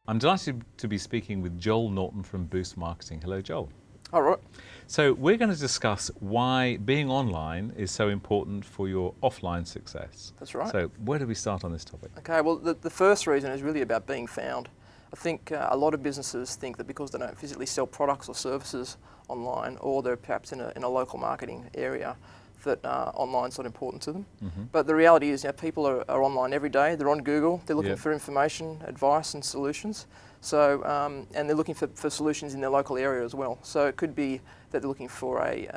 I'm delighted to be speaking with Joel Norton from Boost Marketing. Hello, Joel. All right. So we're going to discuss why being online is so important for your offline success. That's right. So where do we start on this topic? Okay, well, the first reason is really about being found. I think a lot of businesses think that because they don't physically sell products or services online, or they're perhaps in a local marketing area, that online's not important to them. Mm-hmm. But the reality is, people are online every day. They're on Google. They're looking Yep. for information, advice, and solutions. So, and they're looking for solutions in their local area as well. So it could be that they're looking for a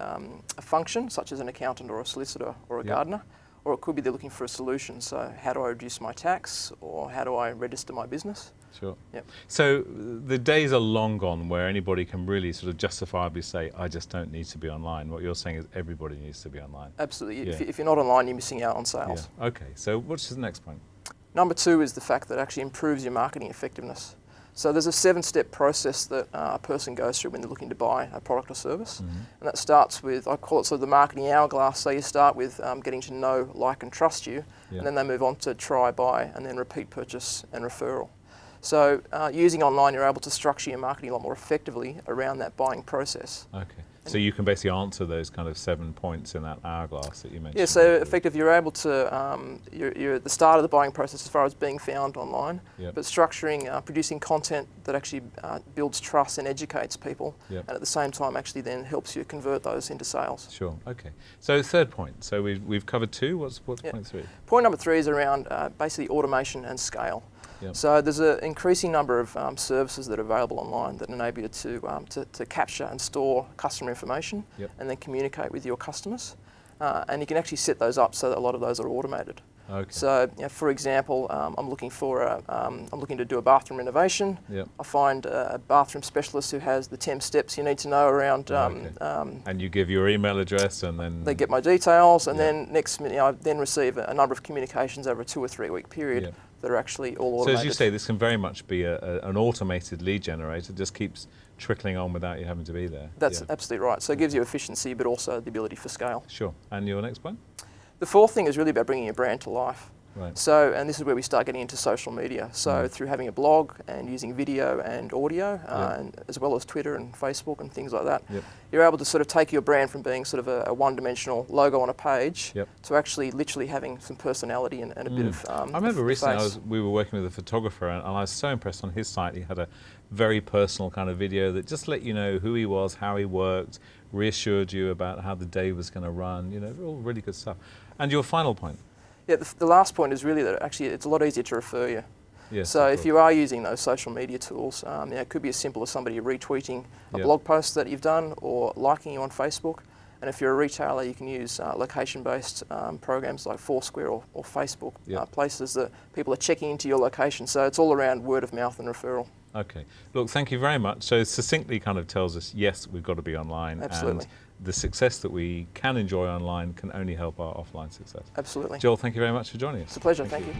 function, such as an accountant or a solicitor or a Yep. gardener, or it could be they're looking for a solution. So how do I reduce my tax, or how do I register my business? Sure. Yep. So the days are long gone where anybody can really sort of justifiably say, I just don't need to be online. What you're saying is everybody needs to be online. Absolutely. Yeah. If you're not online, you're missing out on sales. Yeah. Okay, so what's the next point? Number two is the fact that it actually improves your marketing effectiveness. So there's a 7-step process that a person goes through when they're looking to buy a product or service. Mm-hmm. And that starts with, I call it sort of the marketing hourglass. So you start with getting to know, like and trust you, Yeah. and then they move on to try, buy, and then repeat purchase and referral. So using online, you're able to structure your marketing a lot more effectively around that buying process. Okay. So you can basically answer those kind of 7 points in that hourglass that you mentioned. Yeah, so effectively you're able to, you're at the start of the buying process as far as being found online, Yep. but structuring, producing content that actually builds trust and educates people, Yep. and at the same time actually then helps you convert those into sales. Sure. Okay. So third point. So we've covered 2. What's Yep. point 3? Point number 3 is around basically automation and scale. Yep. So there's an increasing number of services that are available online that enable you to capture and store customer information, Yep. and then communicate with your customers. And you can actually set those up so that a lot of those are automated. Okay. So, for example, I'm looking to do a bathroom renovation. Yep. I find a bathroom specialist who has the 10 steps you need to know around. Okay. And you give your email address, and then They get my details, and Yeah. then next minute I then receive a number of communications over a 2 or 3 week period Yeah. that are actually all So automated. as you say, this can very much be an automated lead generator. It just keeps trickling on without you having to be there. That's Yeah. absolutely right. So it gives you efficiency, but also the ability for scale. Sure. And your next point? The fourth thing is really about bringing your brand to life. Right. So, and this is where we start getting into social media. So through having a blog and using video and audio, and as well as Twitter and Facebook and things like that, Yep. you're able to sort of take your brand from being sort of a one-dimensional logo on a page Yep. to actually literally having some personality and a bit of I remember recently face. we were working with a photographer, and I was so impressed on his site. He had a very personal kind of video that just let you know who he was, how he worked, reassured you about how the day was going to run. You know, all really good stuff. And your final point? Yeah, the last point is really that actually it's a lot easier to refer you. Yes. So of if course. you are using those social media tools, it could be as simple as somebody retweeting a Yep. blog post that you've done or liking you on Facebook. And if you're a retailer, you can use location-based programs like Foursquare or Facebook, Yep. places that people are checking into your location. So it's all around word of mouth and referral. Okay. Look, thank you very much. So succinctly kind of tells us, yes, we've got to be online. Absolutely. And the success that we can enjoy online can only help our offline success. Absolutely. Joel, thank you very much for joining us. It's a pleasure. Thank you.